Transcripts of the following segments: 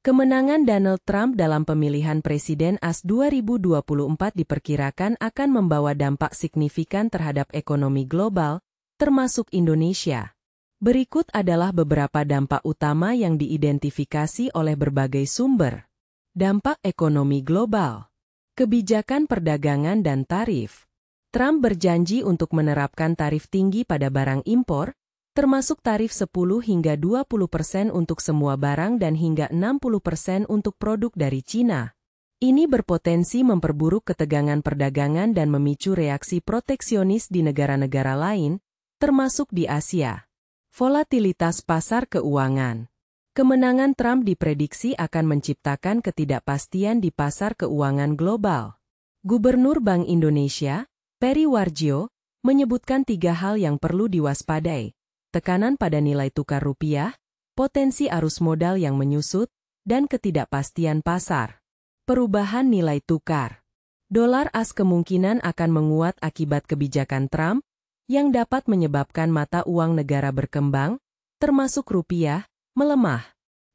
Kemenangan Donald Trump dalam pemilihan Presiden AS 2024 diperkirakan akan membawa dampak signifikan terhadap ekonomi global, termasuk Indonesia. Berikut adalah beberapa dampak utama yang diidentifikasi oleh berbagai sumber. Dampak ekonomi global. Kebijakan perdagangan dan tarif. Trump berjanji untuk menerapkan tarif tinggi pada barang impor, termasuk tarif 10 hingga 20% untuk semua barang dan hingga 60% untuk produk dari Cina. Ini berpotensi memperburuk ketegangan perdagangan dan memicu reaksi proteksionis di negara-negara lain, termasuk di Asia. Volatilitas pasar keuangan. Kemenangan Trump diprediksi akan menciptakan ketidakpastian di pasar keuangan global. Gubernur Bank Indonesia, Peri Warjio, menyebutkan 3 hal yang perlu diwaspadai. Tekanan pada nilai tukar rupiah, potensi arus modal yang menyusut, dan ketidakpastian pasar. Perubahan nilai tukar. Dolar AS kemungkinan akan menguat akibat kebijakan Trump, yang dapat menyebabkan mata uang negara berkembang, termasuk rupiah, melemah.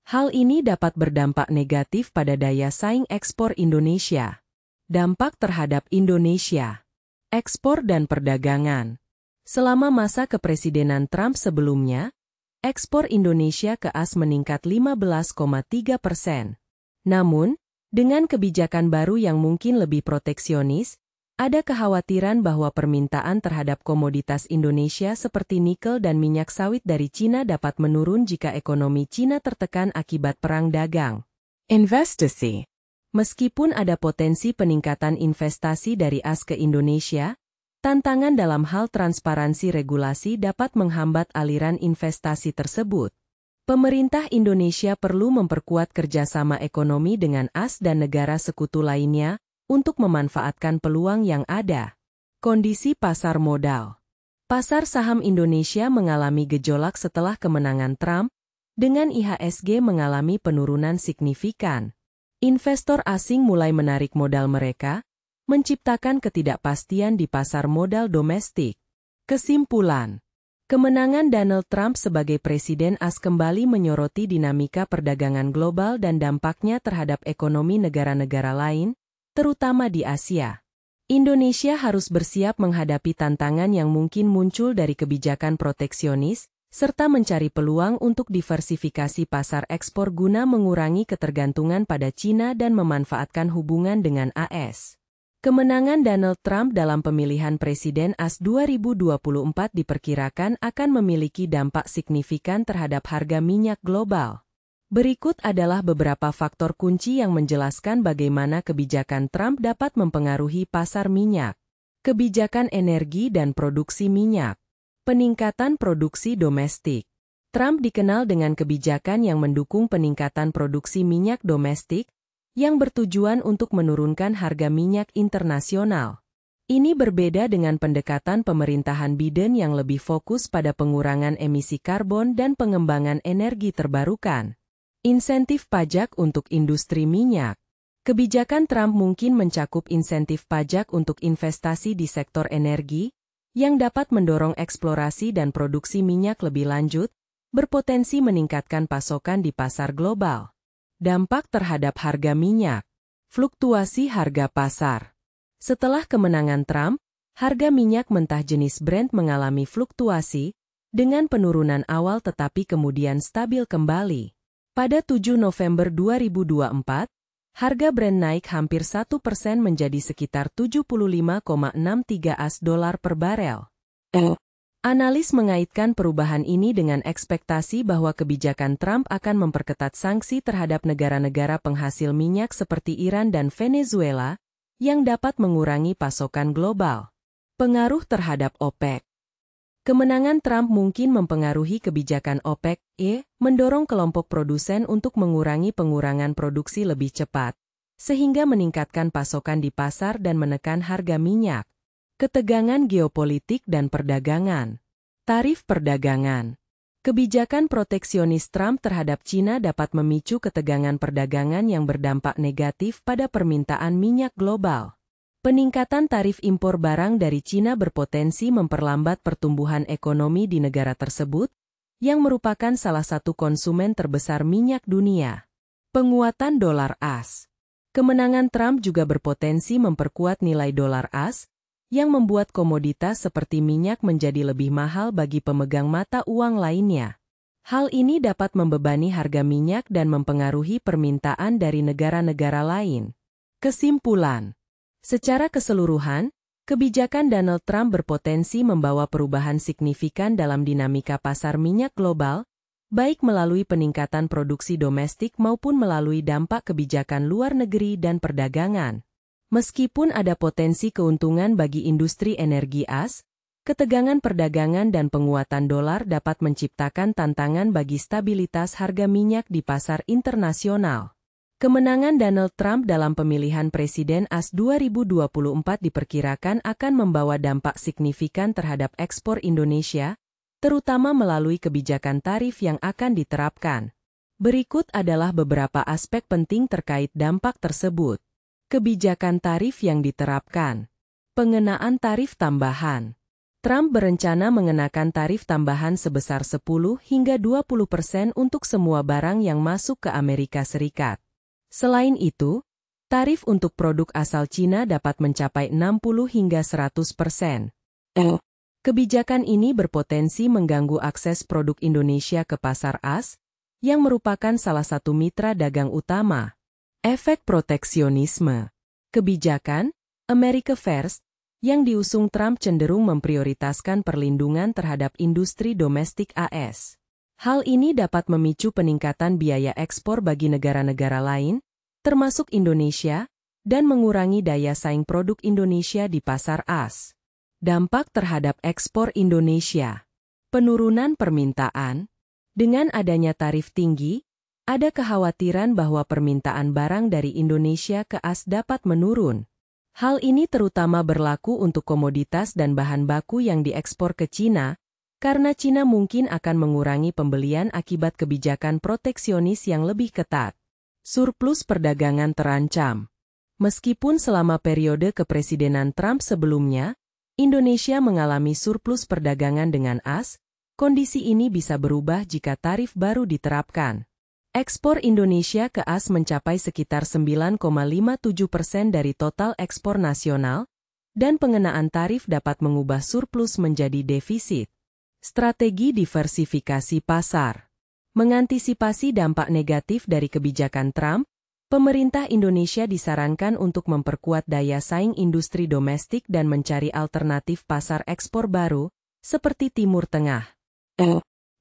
Hal ini dapat berdampak negatif pada daya saing ekspor Indonesia. Dampak terhadap Indonesia. Ekspor dan perdagangan. Selama masa kepresidenan Trump sebelumnya, ekspor Indonesia ke AS meningkat 15,3%. Namun, dengan kebijakan baru yang mungkin lebih proteksionis, ada kekhawatiran bahwa permintaan terhadap komoditas Indonesia seperti nikel dan minyak sawit dari Cina dapat menurun jika ekonomi Cina tertekan akibat perang dagang. Investasi. Meskipun ada potensi peningkatan investasi dari AS ke Indonesia, tantangan dalam hal transparansi regulasi dapat menghambat aliran investasi tersebut. Pemerintah Indonesia perlu memperkuat kerjasama ekonomi dengan AS dan negara sekutu lainnya untuk memanfaatkan peluang yang ada. Kondisi pasar modal. Pasar saham Indonesia mengalami gejolak setelah kemenangan Trump, dengan IHSG mengalami penurunan signifikan. Investor asing mulai menarik modal mereka, menciptakan ketidakpastian di pasar modal domestik. Kesimpulan. Kemenangan Donald Trump sebagai Presiden AS kembali menyoroti dinamika perdagangan global dan dampaknya terhadap ekonomi negara-negara lain, terutama di Asia. Indonesia harus bersiap menghadapi tantangan yang mungkin muncul dari kebijakan proteksionis, serta mencari peluang untuk diversifikasi pasar ekspor guna mengurangi ketergantungan pada Cina dan memanfaatkan hubungan dengan AS. Kemenangan Donald Trump dalam pemilihan Presiden AS 2024 diperkirakan akan memiliki dampak signifikan terhadap harga minyak global. Berikut adalah beberapa faktor kunci yang menjelaskan bagaimana kebijakan Trump dapat mempengaruhi pasar minyak. Kebijakan energi dan produksi minyak. Peningkatan produksi domestik. Trump dikenal dengan kebijakan yang mendukung peningkatan produksi minyak domestik, yang bertujuan untuk menurunkan harga minyak internasional. Ini berbeda dengan pendekatan pemerintahan Biden yang lebih fokus pada pengurangan emisi karbon dan pengembangan energi terbarukan. Insentif pajak untuk industri minyak. Kebijakan Trump mungkin mencakup insentif pajak untuk investasi di sektor energi, yang dapat mendorong eksplorasi dan produksi minyak lebih lanjut, berpotensi meningkatkan pasokan di pasar global. Dampak terhadap harga minyak. Fluktuasi harga pasar. Setelah kemenangan Trump, harga minyak mentah jenis Brent mengalami fluktuasi, dengan penurunan awal tetapi kemudian stabil kembali. Pada 7 November 2024, harga Brent naik hampir 1% menjadi sekitar 75,63 US$ per barel. Analis mengaitkan perubahan ini dengan ekspektasi bahwa kebijakan Trump akan memperketat sanksi terhadap negara-negara penghasil minyak seperti Iran dan Venezuela, yang dapat mengurangi pasokan global. Pengaruh terhadap OPEC. Kemenangan Trump mungkin mempengaruhi kebijakan OPEC, mendorong kelompok produsen untuk mengurangi pengurangan produksi lebih cepat, sehingga meningkatkan pasokan di pasar dan menekan harga minyak. Ketegangan geopolitik dan perdagangan. Tarif perdagangan. Kebijakan proteksionis Trump terhadap Cina dapat memicu ketegangan perdagangan yang berdampak negatif pada permintaan minyak global. Peningkatan tarif impor barang dari Cina berpotensi memperlambat pertumbuhan ekonomi di negara tersebut, yang merupakan salah satu konsumen terbesar minyak dunia. Penguatan dolar AS. Kemenangan Trump juga berpotensi memperkuat nilai dolar AS, yang membuat komoditas seperti minyak menjadi lebih mahal bagi pemegang mata uang lainnya. Hal ini dapat membebani harga minyak dan mempengaruhi permintaan dari negara-negara lain. Kesimpulan. Secara keseluruhan, kebijakan Donald Trump berpotensi membawa perubahan signifikan dalam dinamika pasar minyak global, baik melalui peningkatan produksi domestik maupun melalui dampak kebijakan luar negeri dan perdagangan. Meskipun ada potensi keuntungan bagi industri energi AS, ketegangan perdagangan dan penguatan dolar dapat menciptakan tantangan bagi stabilitas harga minyak di pasar internasional. Kemenangan Donald Trump dalam pemilihan Presiden AS 2024 diperkirakan akan membawa dampak signifikan terhadap ekspor Indonesia, terutama melalui kebijakan tarif yang akan diterapkan. Berikut adalah beberapa aspek penting terkait dampak tersebut. Kebijakan tarif yang diterapkan. Pengenaan tarif tambahan. Trump berencana mengenakan tarif tambahan sebesar 10 hingga 20% untuk semua barang yang masuk ke Amerika Serikat. Selain itu, tarif untuk produk asal Cina dapat mencapai 60 hingga 100%. Kebijakan ini berpotensi mengganggu akses produk Indonesia ke pasar AS, yang merupakan salah satu mitra dagang utama. Efek proteksionisme. Kebijakan America First yang diusung Trump cenderung memprioritaskan perlindungan terhadap industri domestik AS. Hal ini dapat memicu peningkatan biaya ekspor bagi negara-negara lain, termasuk Indonesia, dan mengurangi daya saing produk Indonesia di pasar AS. Dampak terhadap ekspor Indonesia. Penurunan permintaan. Dengan adanya tarif tinggi, ada kekhawatiran bahwa permintaan barang dari Indonesia ke AS dapat menurun. Hal ini terutama berlaku untuk komoditas dan bahan baku yang diekspor ke Cina, karena Cina mungkin akan mengurangi pembelian akibat kebijakan proteksionis yang lebih ketat. Surplus perdagangan terancam. Meskipun selama periode kepresidenan Trump sebelumnya, Indonesia mengalami surplus perdagangan dengan AS, kondisi ini bisa berubah jika tarif baru diterapkan. Ekspor Indonesia ke AS mencapai sekitar 9,57% dari total ekspor nasional, dan pengenaan tarif dapat mengubah surplus menjadi defisit. Strategi diversifikasi pasar. Mengantisipasi dampak negatif dari kebijakan Trump, pemerintah Indonesia disarankan untuk memperkuat daya saing industri domestik dan mencari alternatif pasar ekspor baru, seperti Timur Tengah.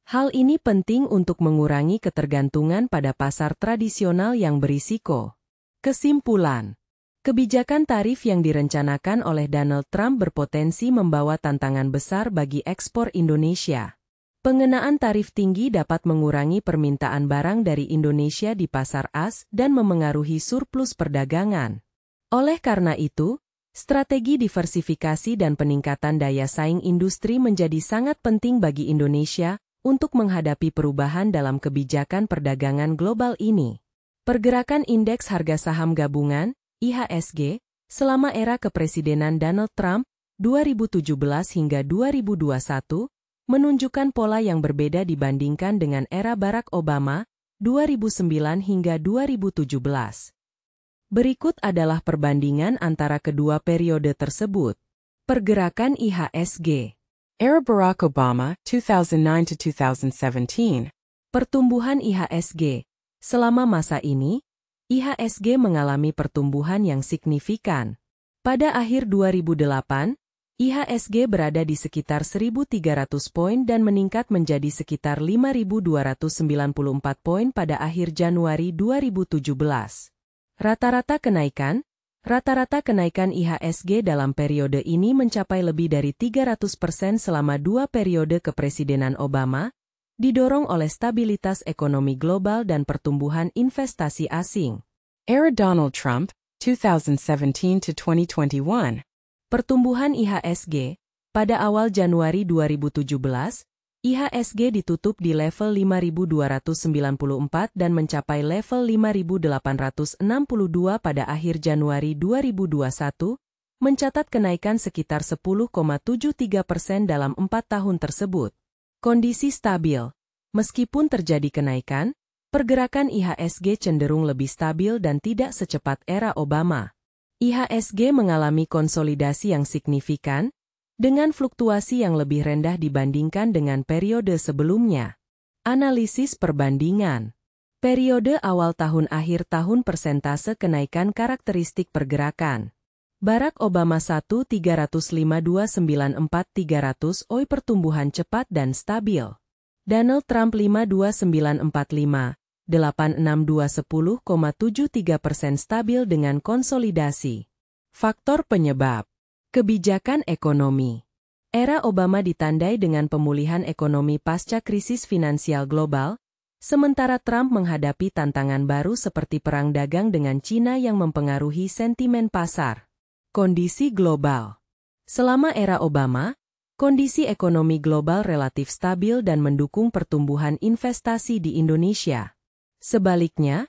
Hal ini penting untuk mengurangi ketergantungan pada pasar tradisional yang berisiko. Kesimpulan. Kebijakan tarif yang direncanakan oleh Donald Trump berpotensi membawa tantangan besar bagi ekspor Indonesia. Pengenaan tarif tinggi dapat mengurangi permintaan barang dari Indonesia di pasar AS dan memengaruhi surplus perdagangan. Oleh karena itu, strategi diversifikasi dan peningkatan daya saing industri menjadi sangat penting bagi Indonesia untuk menghadapi perubahan dalam kebijakan perdagangan global ini. Pergerakan indeks harga saham gabungan, IHSG, selama era kepresidenan Donald Trump, 2017 hingga 2021, menunjukkan pola yang berbeda dibandingkan dengan era Barack Obama, 2009 hingga 2017. Berikut adalah perbandingan antara kedua periode tersebut. Pergerakan IHSG. Era Barack Obama, 2009 to 2017. Pertumbuhan IHSG. Selama masa ini, IHSG mengalami pertumbuhan yang signifikan. Pada akhir 2008, IHSG berada di sekitar 1.300 poin dan meningkat menjadi sekitar 5.294 poin pada akhir Januari 2017. Rata-rata kenaikan IHSG dalam periode ini mencapai lebih dari 300% selama dua periode kepresidenan Obama, didorong oleh stabilitas ekonomi global dan pertumbuhan investasi asing. Era Donald Trump, 2017 to 2021. Pertumbuhan IHSG. Pada awal Januari 2017, IHSG ditutup di level 5.294 dan mencapai level 5.862 pada akhir Januari 2021, mencatat kenaikan sekitar 10,73% dalam 4 tahun tersebut. Kondisi stabil. Meskipun terjadi kenaikan, Pergerakan IHSG cenderung lebih stabil dan tidak secepat era Obama. IHSG mengalami konsolidasi yang signifikan, dengan fluktuasi yang lebih rendah dibandingkan dengan periode sebelumnya. Analisis perbandingan. Periode awal tahun akhir tahun persentase kenaikan karakteristik pergerakan. Barack Obama 1,352,94,300 OI pertumbuhan cepat dan stabil. Donald Trump 5,2945, 86210,73% stabil dengan konsolidasi. Faktor penyebab. Kebijakan ekonomi. Era Obama ditandai dengan pemulihan ekonomi pasca krisis finansial global, sementara Trump menghadapi tantangan baru seperti perang dagang dengan China yang mempengaruhi sentimen pasar. Kondisi global. Selama era Obama, kondisi ekonomi global relatif stabil dan mendukung pertumbuhan investasi di Indonesia. Sebaliknya,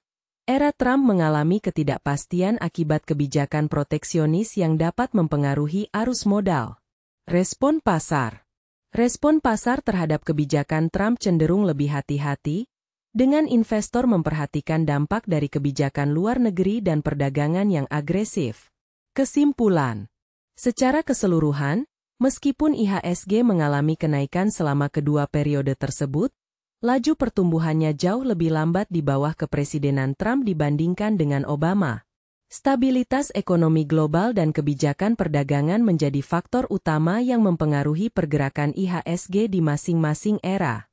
era Trump mengalami ketidakpastian akibat kebijakan proteksionis yang dapat mempengaruhi arus modal. Respon pasar. Respon pasar terhadap kebijakan Trump cenderung lebih hati-hati, dengan investor memperhatikan dampak dari kebijakan luar negeri dan perdagangan yang agresif. Kesimpulan. Secara keseluruhan, meskipun IHSG mengalami kenaikan selama kedua periode tersebut, laju pertumbuhannya jauh lebih lambat di bawah kepresidenan Trump dibandingkan dengan Obama. Stabilitas ekonomi global dan kebijakan perdagangan menjadi faktor utama yang mempengaruhi pergerakan IHSG di masing-masing era.